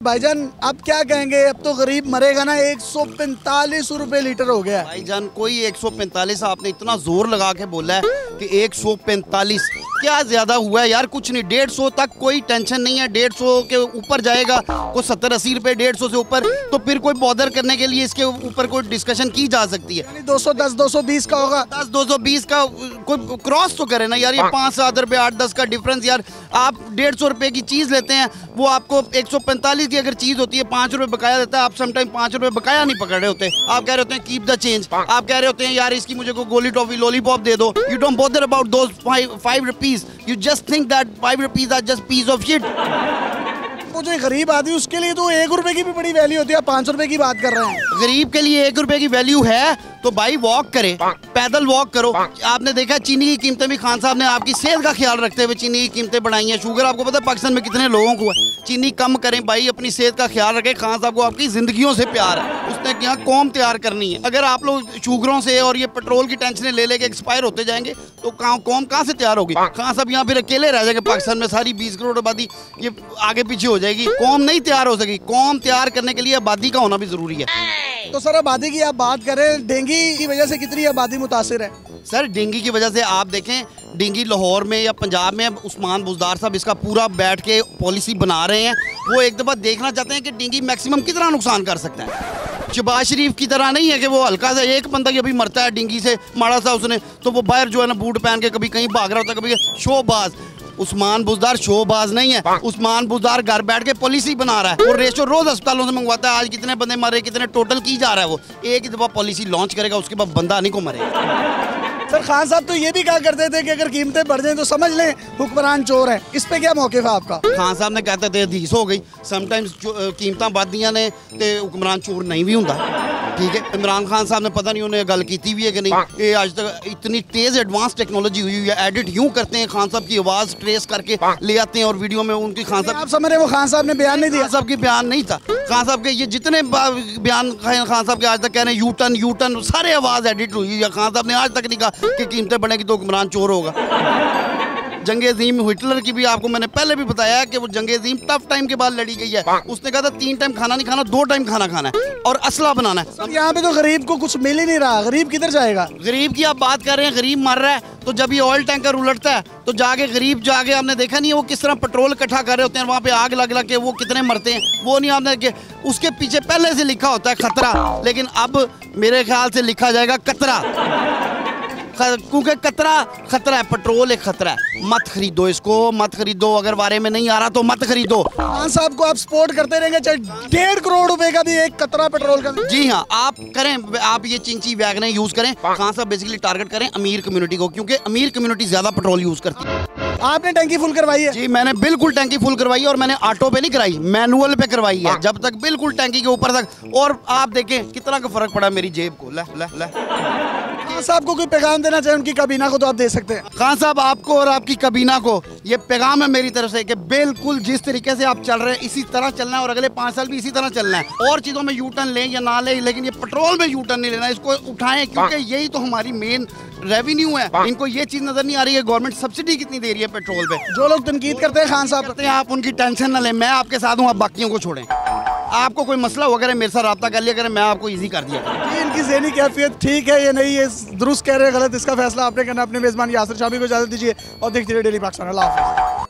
भाईजान आप क्या कहेंगे, अब तो गरीब मरेगा ना, 145 रुपए लीटर हो गया। भाईजान कोई 145, आपने इतना जोर लगा के बोला है कि 145, क्या ज्यादा हुआ है यार? कुछ नहीं, 150 तक कोई टेंशन नहीं है। 150 के ऊपर जाएगा कोई 70-80 रुपए, 150 से ऊपर तो फिर कोई बॉदर करने के लिए इसके ऊपर कोई डिस्कशन की जा सकती है। 210 220 का होगा, 10-220 का कोई क्रॉस तो करे ना यार। ये 5-7 रुपए 8-10 का डिफरेंस यार। आप 150 रुपए की चीज लेते हैं, वो आपको 145 की अगर चीज होती है 5 रुपए बकाया देता है। आप समटाइम 5 रुपए बकाया नहीं पकड़ रहे होते, आप कह रहे होते हैं कीप द चेंज। आप कह रहे होते हैं यार इसकी मुझे को गोली टॉफी लॉलीपॉप दे दो। You don't bother about those 5 rupees, you just think that 5 rupees are just piece of shit. वो जो गरीब आदमी उसके लिए तो 1 रुपए की भी बड़ी वैल्यू होती है, 5 रुपए की बात कर रहे हैं। गरीब के लिए 1 रुपए की वैल्यू है तो भाई वॉक करे, पैदल वॉक करो। आपने देखा चीनी की कीमतें भी खान साहब ने आपकी सेहत का ख्याल रखते हुए चीनी की कीमतें बढ़ाई हैं। शुगर आपको पता है पाकिस्तान में कितने लोगों को है। चीनी कम करें भाई, अपनी सेहत का ख्याल रखें। खान साहब को आपकी जिंदगियों से प्यार है, उसने यहाँ कौम तैयार करनी है। अगर आप लोग शुगरों से और ये पेट्रोल की टेंशन ले लेके एक्सपायर होते जाएंगे तो कौम कहाँ से तैयार होगी? खान साहब यहाँ फिर अकेले रह जाएंगे पाकिस्तान में, सारी 20 करोड़ आबादी ये आगे पीछे हो जाएगी, कौम नहीं तैयार हो सकेगी। कौम तैयार करने के लिए आबादी का होना भी जरूरी है। तो सर आबादी की आप बात करें, डेंगू की वजह से कितनी आबादी मुतासिर है? सर डेंगू की वजह से आप देखें, डेंगू लाहौर में या पंजाब में उस्मान बुज़दार साहब इसका पूरा बैठ के पॉलिसी बना रहे हैं। वो एक दफ़ा देखना चाहते हैं कि डेंगू मैक्सिमम कितना नुकसान कर सकता है। शहबाज शरीफ की तरह नहीं है कि वो हल्का सा एक बंदा की अभी मरता है डेंगू से माड़ा सा उसने, तो वो बाहर जो है ना बूट पहन के कभी कहीं भाग रहा होता है, कभी शोबाज। उस्मान बुज़दार शोबाज नहीं है, उस्मान बुज़दार घर बैठ के पॉलिसी बना रहा है। वो रेशो रोज अस्पतालों से मंगवाता है, आज कितने बंदे मरे, कितने टोटल की जा रहा है। वो एक ही दफ़ा पॉलिसी लॉन्च करेगा, उसके बाद बंदा नहीं को मरेगा। सर खान साहब तो ये भी कहा करते थे कि अगर कीमतें बढ़ जाएं तो समझ लें हुक्मरान चोर है। इस पे क्या मौक़िफ़ है आपका? खान साहब ने कहते थे हदीस हो गई, समटाइम्स कीमतां बढ़दियां ने ते हुक्मरान चोर नहीं भी हुंदा। ठीक है, इमरान खान साहब ने पता नहीं उन्हें गल की भी है कि नहीं। ये आज तक इतनी तेज़ एडवांस टेक्नोलॉजी हुई है, एडिट यूँ करते हैं, खान साहब की आवाज़ ट्रेस करके ले आते हैं और वीडियो में उनकी खान साहब। आप समझ रहे वो खान साहब ने बयान नहीं दिया? खान साहब की बयान नहीं था। खान साहब के ये जितने बयान खान साहब के आज तक कह रहे हैं यू टर्न सारे आवाज़ एडिट हुई है। खान साहब ने आज तक नहीं कहा कि कीमतें बढ़ेगी तो हुक्मरान चोर होगा। जंगे अजीम हिटलर की भी आपको मैंने पहले भी बताया कि वो जंगे अजीम टफ टाइम के बाद लड़ी गई है। उसने कहा था 3 टाइम खाना नहीं खाना, 2 टाइम खाना खाना है और असला बनाना है। यहाँ पे तो गरीब को कुछ मिल ही नहीं रहा, गरीब किधर जाएगा? गरीब की आप बात कर रहे हैं, गरीब मर रहा है तो जब ये ऑयल टैंकर उलटता है तो जाके गरीब जाके आपने देखा नहीं है वो किस तरह पेट्रोल इकट्ठा कर रहे होते हैं, वहाँ पे आग लग लग के वो कितने मरते हैं, वो नहीं आपने। उसके पीछे पहले से लिखा होता है खतरा, लेकिन अब मेरे ख्याल से लिखा जाएगा कतरा, क्योंकि खतरा है। पेट्रोल एक खतरा है, मत खरीदो इसको, मत खरीदो। अगर बारे में नहीं आ रहा तो मत खरीदो। खान साहब को आप सपोर्ट करते रहेंगे चाहे 1.5 करोड़ रुपए का भी एक कतरा पेट्रोल का? जी हाँ, आप करें, आप ये चिंची वैगनें यूज करें। खान साहब बेसिकली टारगेट करें अमीर कम्युनिटी को, क्योंकि अमीर कम्युनिटी ज्यादा पेट्रोल यूज करती है। आपने टंकी फुल करवाई है? जी मैंने बिल्कुल टंकी फुल करवाई है और मैंने ऑटो पे नहीं कराई, मैनुअल पे करवाई है। जब तक बिल्कुल टंकी के ऊपर तक, और आप देखें कितना का फर्क पड़ा मेरी जेब को। ले खान साहब को कोई पैगाम देना चाहे उनकी काबीना को तो आप दे सकते हैं। खान साहब आपको और आपकी काबीना को ये पैगाम है मेरी तरफ से कि बिल्कुल जिस तरीके से आप चल रहे हैं इसी तरह चलना है और अगले 5 साल भी इसी तरह चलना है। और चीज़ों में यू टर्न लें या ना लें, लेकिन ये पेट्रोल में यू टर्न नहीं लेना, इसको उठाएं, क्योंकि यही तो हमारी मेन रेवेन्यू है। इनको ये चीज़ नजर नहीं आ रही है गवर्नमेंट सब्सिडी कितनी दे रही है पेट्रोल पे। जो लोग तनकीद करते हैं खान साहब करते हैं, आप उनकी टेंशन ना लें, मैं आपके साथ हूँ, आप बाकियों को छोड़ें। आपको कोई मसला हो अगर मेरे साथ रब्ता कर लिया करें, मैं आपको इजी कर दिया करूँ। इनकी ज़हनी कैफियत ठीक है या नहीं, ये दुरुस्त कह रहे हैं गलत, इसका फैसला आपने करना। अपने मेज़बान यासिर शामी को इजाज़त दीजिए और देखते रहिए डेली पाकिस्तान। अल्लाह हाफ़िज़।